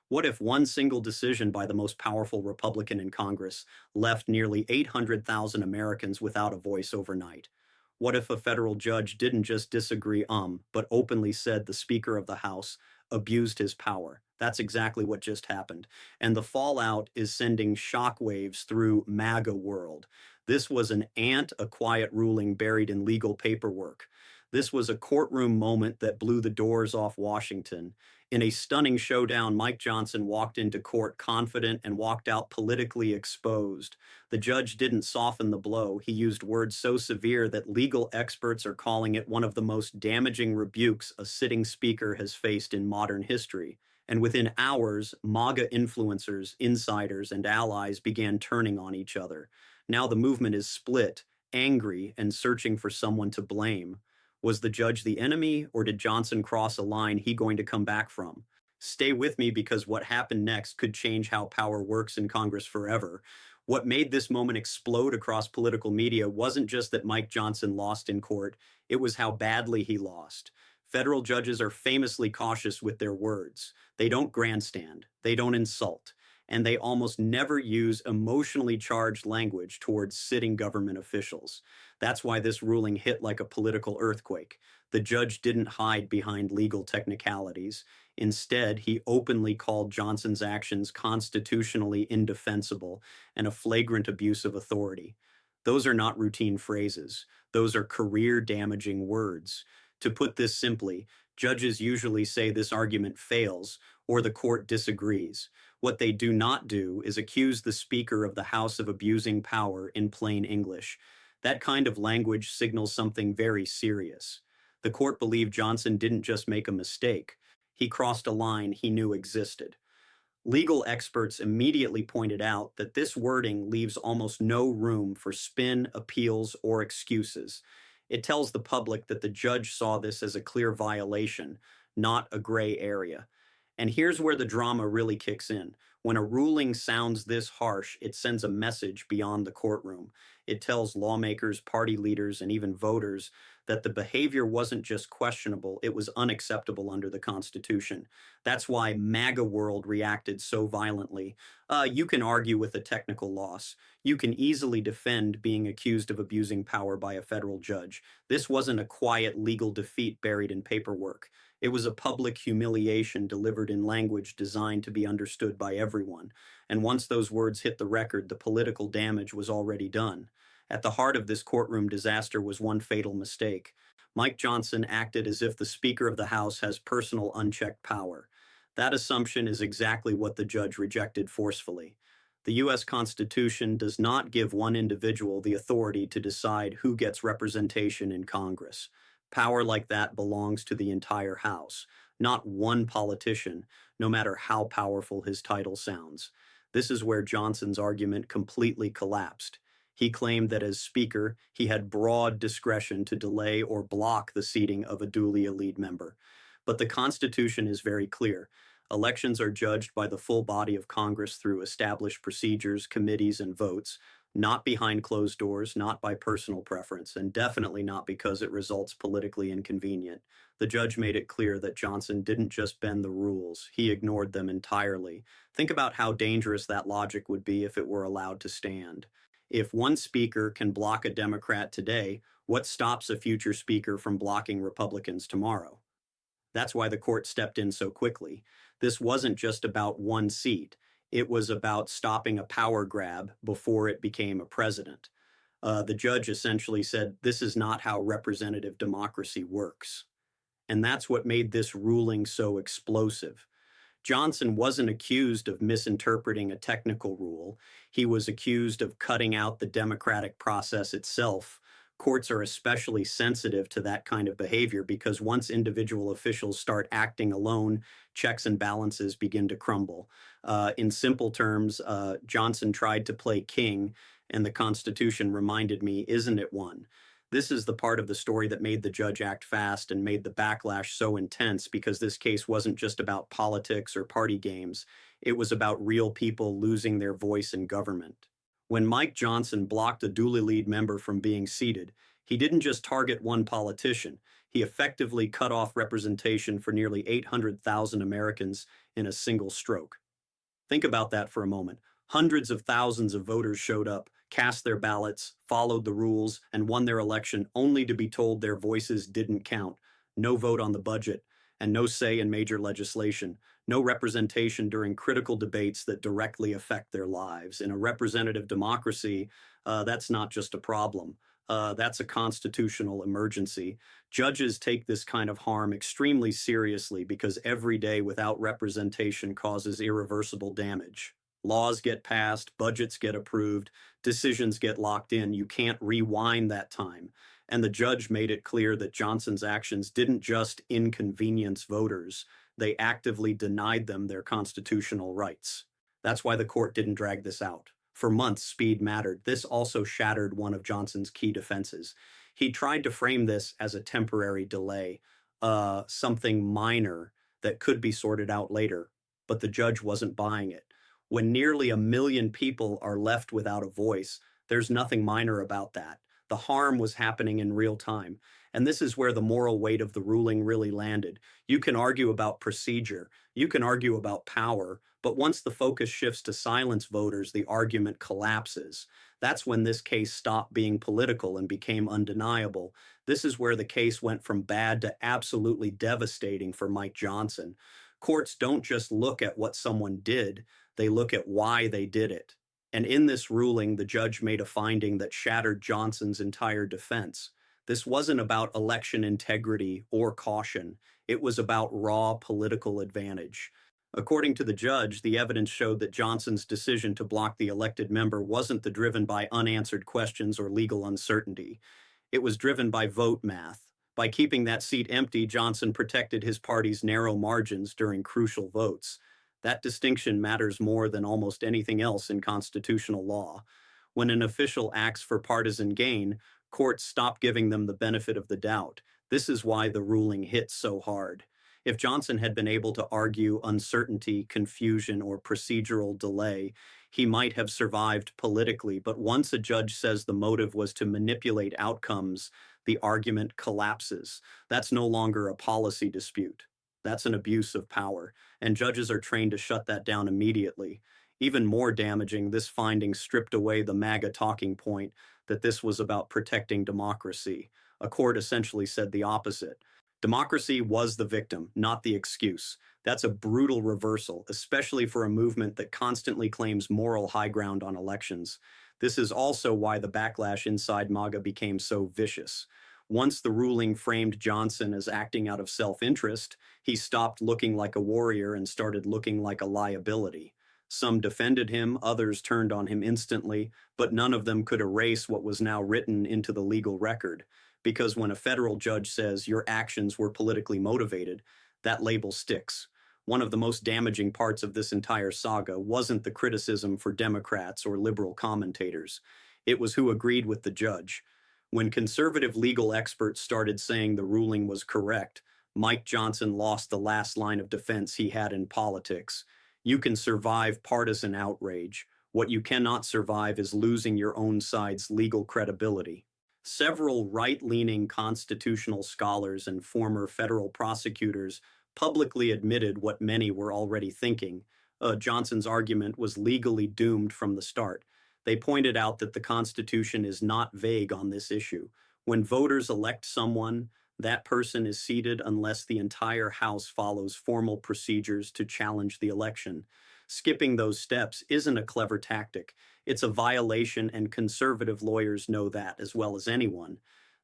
What if one single decision by the most powerful Republican in Congress left nearly 800,000 Americans without a voice overnight? What if a federal judge didn't just disagree, but openly said the Speaker of the House abused his power? That's exactly what just happened. And the fallout is sending shockwaves through MAGA world. This was an a quiet ruling buried in legal paperwork. This was a courtroom moment that blew the doors off Washington. In a stunning showdown, Mike Johnson walked into court confident and walked out politically exposed. The judge didn't soften the blow. He used words so severe that legal experts are calling it one of the most damaging rebukes a sitting speaker has faced in modern history. And within hours, MAGA influencers, insiders, and allies began turning on each other. Now the movement is split, angry, and searching for someone to blame. Was the judge the enemy, or did Johnson cross a line he going to come back from? Stay with me because what happened next could change how power works in Congress forever. What made this moment explode across political media wasn't just that Mike Johnson lost in court, it was how badly he lost. Federal judges are famously cautious with their words. They don't grandstand, they don't insult, and they almost never use emotionally charged language towards sitting government officials. That's why this ruling hit like a political earthquake. The judge didn't hide behind legal technicalities. Instead, he openly called Johnson's actions constitutionally indefensible and a flagrant abuse of authority. Those are not routine phrases. Those are career-damaging words. To put this simply, judges usually say this argument fails or the court disagrees. What they do not do is accuse the Speaker of the House of abusing power in plain English. That kind of language signals something very serious. The court believed Johnson didn't just make a mistake, he crossed a line he knew existed. Legal experts immediately pointed out that this wording leaves almost no room for spin, appeals, or excuses. It tells the public that the judge saw this as a clear violation, not a gray area. And here's where the drama really kicks in. When a ruling sounds this harsh, it sends a message beyond the courtroom. It tells lawmakers, party leaders, and even voters that the behavior wasn't just questionable, it was unacceptable under the Constitution. That's why MAGA world reacted so violently. You can argue with a technical loss. You can easily defend being accused of abusing power by a federal judge. This wasn't a quiet legal defeat buried in paperwork. It was a public humiliation delivered in language designed to be understood by everyone. And once those words hit the record, the political damage was already done. At the heart of this courtroom disaster was one fatal mistake. Mike Johnson acted as if the Speaker of the House has personal unchecked power. That assumption is exactly what the judge rejected forcefully. The U.S. Constitution does not give one individual the authority to decide who gets representation in Congress. Power like that belongs to the entire House, not one politician, no matter how powerful his title sounds. This is where Johnson's argument completely collapsed. He claimed that as Speaker, he had broad discretion to delay or block the seating of a duly elite member. But the Constitution is very clear. Elections are judged by the full body of Congress through established procedures, committees, and votes, not behind closed doors, not by personal preference, and definitely not because it results politically inconvenient. The judge made it clear that Johnson didn't just bend the rules, he ignored them entirely. Think about how dangerous that logic would be if it were allowed to stand. If one speaker can block a Democrat today, what stops a future speaker from blocking Republicans tomorrow? That's why the court stepped in so quickly. This wasn't just about one seat. It was about stopping a power grab before it became a precedent. The judge essentially said, this is not how representative democracy works. And that's what made this ruling so explosive. Johnson wasn't accused of misinterpreting a technical rule. He was accused of cutting out the democratic process itself. Courts are especially sensitive to that kind of behavior because once individual officials start acting alone, checks and balances begin to crumble. In simple terms, Johnson tried to play king, and the Constitution reminded me, isn't it one? This is the part of the story that made the judge act fast and made the backlash so intense because this case wasn't just about politics or party games. It was about real people losing their voice in government. When Mike Johnson blocked a duly lead member from being seated, he didn't just target one politician. He effectively cut off representation for nearly 800,000 Americans in a single stroke. Think about that for a moment. Hundreds of thousands of voters showed up, cast their ballots, followed the rules, and won their election only to be told their voices didn't count. No vote on the budget, and no say in major legislation. No representation during critical debates that directly affect their lives. In a representative democracy, that's not just a problem. That's a constitutional emergency. Judges take this kind of harm extremely seriously because every day without representation causes irreversible damage. Laws get passed, budgets get approved, decisions get locked in. You can't rewind that time. And the judge made it clear that Johnson's actions didn't just inconvenience voters, they actively denied them their constitutional rights. That's why the court didn't drag this out. For months, speed mattered. This also shattered one of Johnson's key defenses. He tried to frame this as a temporary delay, something minor that could be sorted out later, but the judge wasn't buying it. When nearly 1 million people are left without a voice, there's nothing minor about that. The harm was happening in real time. And this is where the moral weight of the ruling really landed. You can argue about procedure, you can argue about power, but once the focus shifts to silence voters, the argument collapses. That's when this case stopped being political and became undeniable. This is where the case went from bad to absolutely devastating for Mike Johnson. Courts don't just look at what someone did, they look at why they did it. And in this ruling, the judge made a finding that shattered Johnson's entire defense. This wasn't about election integrity or caution. It was about raw political advantage. According to the judge, the evidence showed that Johnson's decision to block the elected member wasn't driven by unanswered questions or legal uncertainty. It was driven by vote math. By keeping that seat empty, Johnson protected his party's narrow margins during crucial votes. That distinction matters more than almost anything else in constitutional law. When an official acts for partisan gain, courts stop giving them the benefit of the doubt. This is why the ruling hit so hard. If Johnson had been able to argue uncertainty, confusion, or procedural delay, he might have survived politically. But once a judge says the motive was to manipulate outcomes, the argument collapses. That's no longer a policy dispute. That's an abuse of power, and judges are trained to shut that down immediately. Even more damaging, this finding stripped away the MAGA talking point that this was about protecting democracy. A court essentially said the opposite. Democracy was the victim, not the excuse. That's a brutal reversal, especially for a movement that constantly claims moral high ground on elections. This is also why the backlash inside MAGA became so vicious. Once the ruling framed Johnson as acting out of self-interest, he stopped looking like a warrior and started looking like a liability. Some defended him, others turned on him instantly, but none of them could erase what was now written into the legal record. Because when a federal judge says your actions were politically motivated, that label sticks. One of the most damaging parts of this entire saga wasn't the criticism for Democrats or liberal commentators. It was who agreed with the judge. When conservative legal experts started saying the ruling was correct, Mike Johnson lost the last line of defense he had in politics. You can survive partisan outrage. What you cannot survive is losing your own side's legal credibility. Several right-leaning constitutional scholars and former federal prosecutors publicly admitted what many were already thinking. Johnson's argument was legally doomed from the start. They pointed out that the Constitution is not vague on this issue. When voters elect someone, that person is seated unless the entire House follows formal procedures to challenge the election. Skipping those steps isn't a clever tactic. It's a violation, and conservative lawyers know that as well as anyone.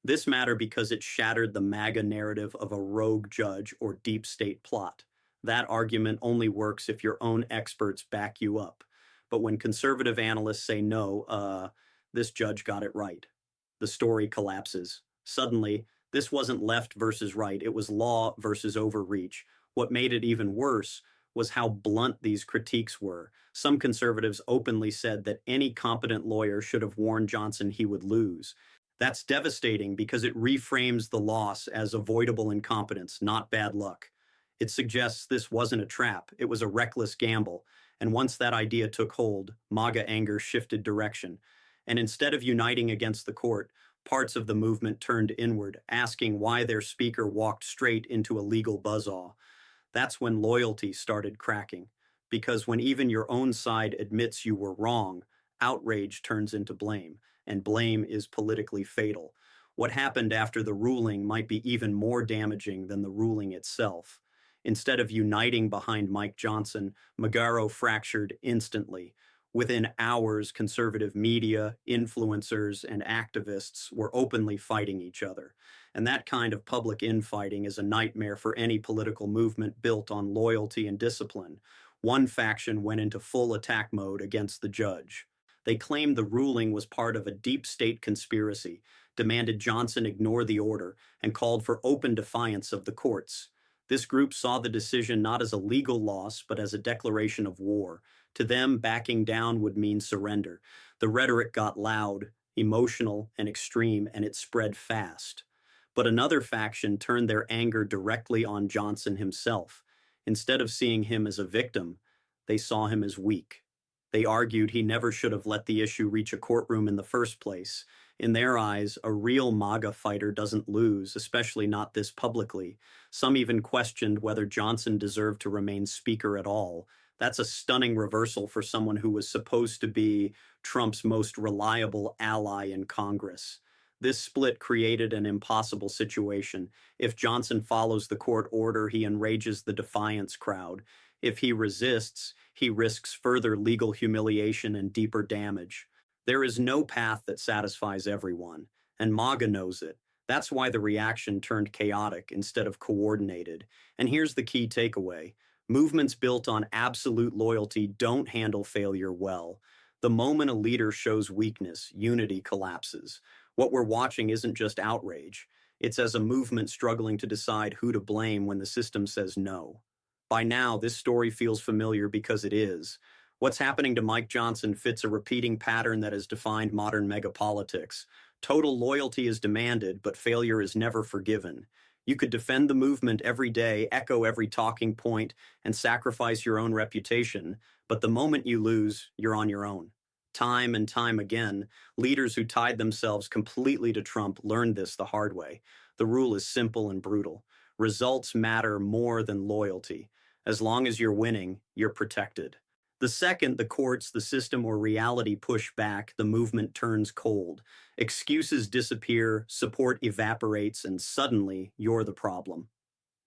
This mattered because it shattered the MAGA narrative of a rogue judge or deep state plot. That argument only works if your own experts back you up. But when conservative analysts say no, this judge got it right, the story collapses. Suddenly, this wasn't left versus right, it was law versus overreach. What made it even worse was how blunt these critiques were. Some conservatives openly said that any competent lawyer should have warned Johnson he would lose. That's devastating because it reframes the loss as avoidable incompetence, not bad luck. It suggests this wasn't a trap, it was a reckless gamble. And once that idea took hold, MAGA anger shifted direction. And instead of uniting against the court, Parts of the movement turned inward, asking why their speaker walked straight into a legal buzzsaw. That's when loyalty started cracking. Because when even your own side admits you were wrong, outrage turns into blame, and blame is politically fatal. What happened after the ruling might be even more damaging than the ruling itself. Instead of uniting behind Mike Johnson, Magaro fractured instantly. Within hours, conservative media, influencers, and activists were openly fighting each other. And that kind of public infighting is a nightmare for any political movement built on loyalty and discipline. One faction went into full attack mode against the judge. They claimed the ruling was part of a deep state conspiracy, demanded Johnson ignore the order, and called for open defiance of the courts. This group saw the decision not as a legal loss, but as a declaration of war. To them, backing down would mean surrender. The rhetoric got loud, emotional, and extreme, and it spread fast. But another faction turned their anger directly on Johnson himself. Instead of seeing him as a victim, they saw him as weak. They argued he never should have let the issue reach a courtroom in the first place. In their eyes, a real MAGA fighter doesn't lose, especially not this publicly. Some even questioned whether Johnson deserved to remain Speaker at all. That's a stunning reversal for someone who was supposed to be Trump's most reliable ally in Congress. This split created an impossible situation. If Johnson follows the court order, he enrages the defiance crowd. If he resists, he risks further legal humiliation and deeper damage. There is no path that satisfies everyone, and MAGA knows it. That's why the reaction turned chaotic instead of coordinated. And here's the key takeaway. Movements built on absolute loyalty don't handle failure well. The moment a leader shows weakness, unity collapses. What we're watching isn't just outrage. It's as a movement struggling to decide who to blame when the system says no. By now, this story feels familiar because it is. What's happening to Mike Johnson fits a repeating pattern that has defined modern megapolitics. Total loyalty is demanded, but failure is never forgiven. You could defend the movement every day, echo every talking point, and sacrifice your own reputation, but the moment you lose, you're on your own. Time and time again, leaders who tied themselves completely to Trump learned this the hard way. The rule is simple and brutal. Results matter more than loyalty. As long as you're winning, you're protected. The second the courts, the system, or reality push back, the movement turns cold. Excuses disappear, support evaporates, and suddenly you're the problem.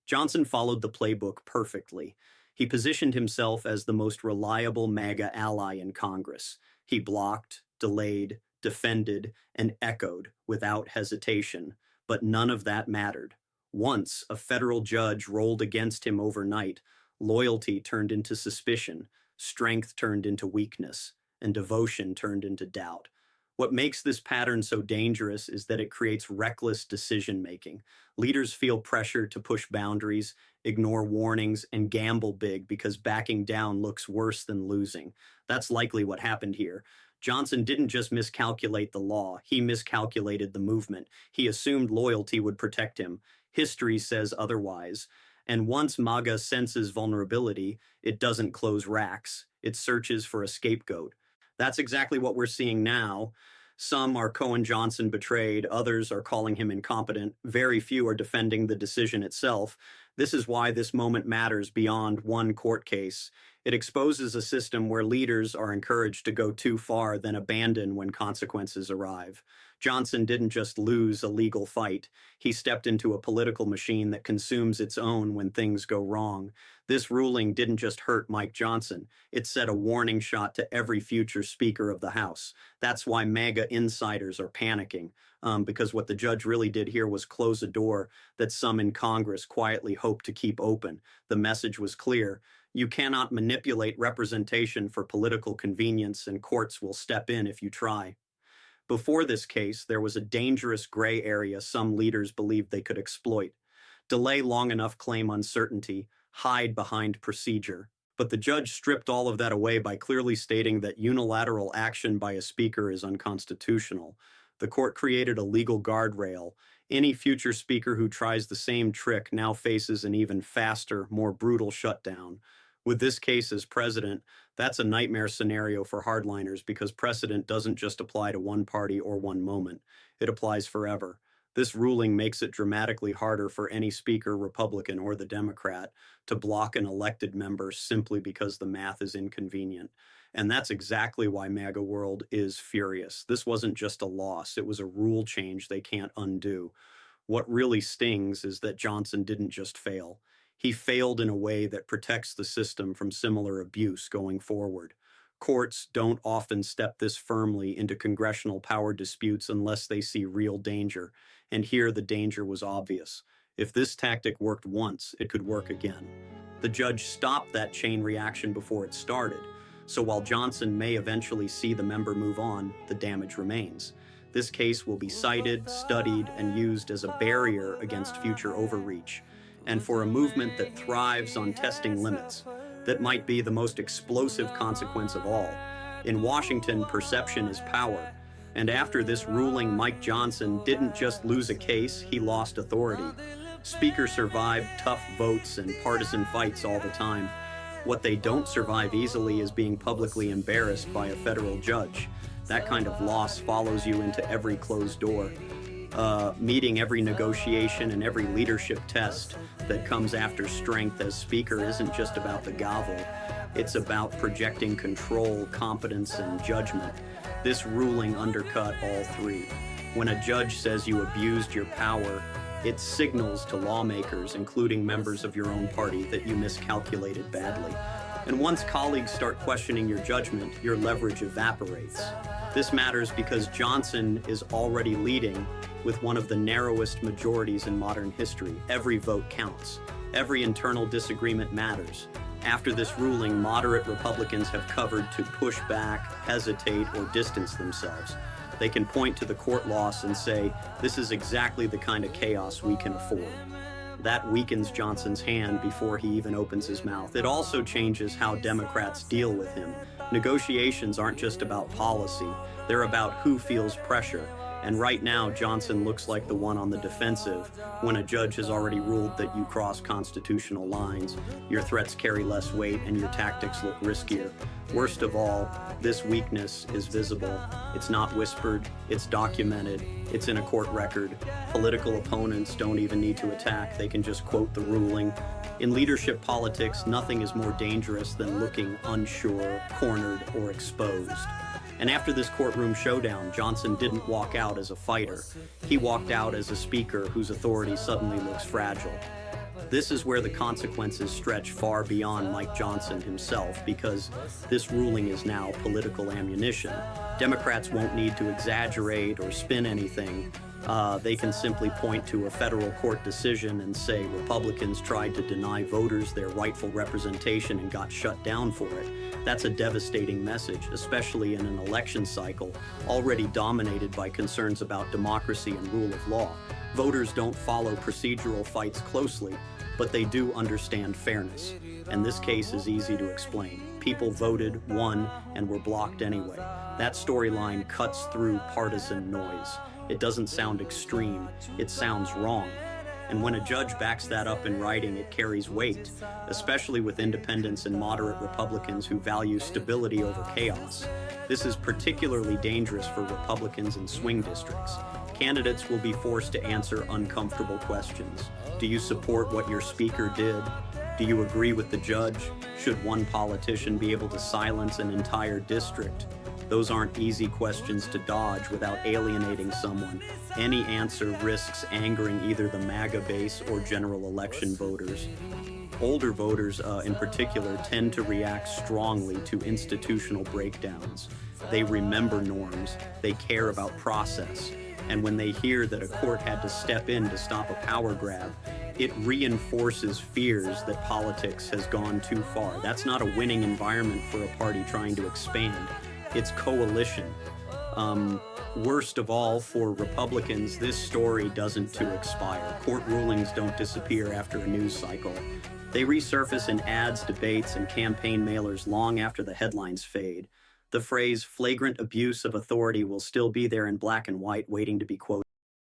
Johnson followed the playbook perfectly. He positioned himself as the most reliable MAGA ally in Congress. He blocked, delayed, defended, and echoed without hesitation. But none of that mattered. Once a federal judge rolled against him overnight, loyalty turned into suspicion. Strength turned into weakness, and devotion turned into doubt. What makes this pattern so dangerous is that it creates reckless decision-making. Leaders feel pressure to push boundaries, ignore warnings, and gamble big because backing down looks worse than losing. That's likely what happened here. Johnson didn't just miscalculate the law, he miscalculated the movement. He assumed loyalty would protect him. History says otherwise. And once MAGA senses vulnerability, it doesn't close racks. It searches for a scapegoat. That's exactly what we're seeing now. Some are Cohen Johnson betrayed, others are calling him incompetent, very few are defending the decision itself. This is why this moment matters beyond one court case. It exposes a system where leaders are encouraged to go too far, then abandon when consequences arrive. Johnson didn't just lose a legal fight. He stepped into a political machine that consumes its own when things go wrong. This ruling didn't just hurt Mike Johnson. It set a warning shot to every future Speaker of the House. That's why MAGA insiders are panicking, because what the judge really did here was close a door that some in Congress quietly hoped to keep open. The message was clear. You cannot manipulate representation for political convenience, and courts will step in if you try. Before this case, there was a dangerous gray area some leaders believed they could exploit. Delay long enough, claim uncertainty, hide behind procedure. But the judge stripped all of that away by clearly stating that unilateral action by a speaker is unconstitutional. The court created a legal guardrail. Any future speaker who tries the same trick now faces an even faster, more brutal shutdown. With this case as precedent, that's a nightmare scenario for hardliners because precedent doesn't just apply to one party or one moment, it applies forever. This ruling makes it dramatically harder for any speaker, Republican or the Democrat, to block an elected member simply because the math is inconvenient. And that's exactly why MAGA World is furious. This wasn't just a loss, it was a rule change they can't undo. What really stings is that Johnson didn't just fail. He failed in a way that protects the system from similar abuse going forward. Courts don't often step this firmly into congressional power disputes unless they see real danger, and here the danger was obvious. If this tactic worked once, it could work again. The judge stopped that chain reaction before it started, so while Johnson may eventually see the member move on, the damage remains. This case will be cited, studied, and used as a barrier against future overreach, and for a movement that thrives on testing limits, that might be the most explosive consequence of all. In Washington, perception is power, and after this ruling, Mike Johnson didn't just lose a case, he lost authority. Speakers survive tough votes and partisan fights all the time. What they don't survive easily is being publicly embarrassed by a federal judge. That kind of loss follows you into every closed door. Meeting every negotiation and every leadership test that comes after strength as speaker isn't just about the gavel. It's about projecting control, competence, and judgment. This ruling undercut all three. When a judge says you abused your power, it signals to lawmakers, including members of your own party, that you miscalculated badly. And once colleagues start questioning your judgment, your leverage evaporates. This matters because Johnson is already leading with one of the narrowest majorities in modern history. Every vote counts. Every internal disagreement matters. After this ruling, moderate Republicans have covered to push back, hesitate, or distance themselves. They can point to the court loss and say, this is exactly the kind of chaos we can afford. That weakens Johnson's hand before he even opens his mouth. It also changes how Democrats deal with him. Negotiations aren't just about policy, they're about who feels pressure. And right now, Johnson looks like the one on the defensive when a judge has already ruled that you cross constitutional lines, your threats carry less weight, and your tactics look riskier. Worst of all, this weakness is visible. It's not whispered, it's documented, it's in a court record. Political opponents don't even need to attack, they can just quote the ruling. In leadership politics, nothing is more dangerous than looking unsure, cornered, or exposed. And after this courtroom showdown, Johnson didn't walk out as a fighter. He walked out as a speaker whose authority suddenly looks fragile. This is where the consequences stretch far beyond Mike Johnson himself, because this ruling is now political ammunition. Democrats won't need to exaggerate or spin anything. They can simply point to a federal court decision and say Republicans tried to deny voters their rightful representation and got shut down for it. That's a devastating message, especially in an election cycle already dominated by concerns about democracy and rule of law. Voters don't follow procedural fights closely, but they do understand fairness. And this case is easy to explain. People voted, won, and were blocked anyway. That storyline cuts through partisan noise. It doesn't sound extreme, it sounds wrong. And when a judge backs that up in writing, it carries weight, especially with independents and moderate Republicans who value stability over chaos. This is particularly dangerous for Republicans in swing districts. Candidates will be forced to answer uncomfortable questions. Do you support what your speaker did? Do you agree with the judge? Should one politician be able to silence an entire district? Those aren't easy questions to dodge without alienating someone. Any answer risks angering either the MAGA base or general election voters. Older voters, in particular, tend to react strongly to institutional breakdowns. They remember norms, they care about process, and when they hear that a court had to step in to stop a power grab, it reinforces fears that politics has gone too far. That's not a winning environment for a party trying to expand. It's coalition. Worst of all, for Republicans, this story doesn't to expire. Court rulings don't disappear after a news cycle. They resurface in ads, debates, and campaign mailers long after the headlines fade. The phrase flagrant abuse of authority will still be there in black and white, waiting to be quoted.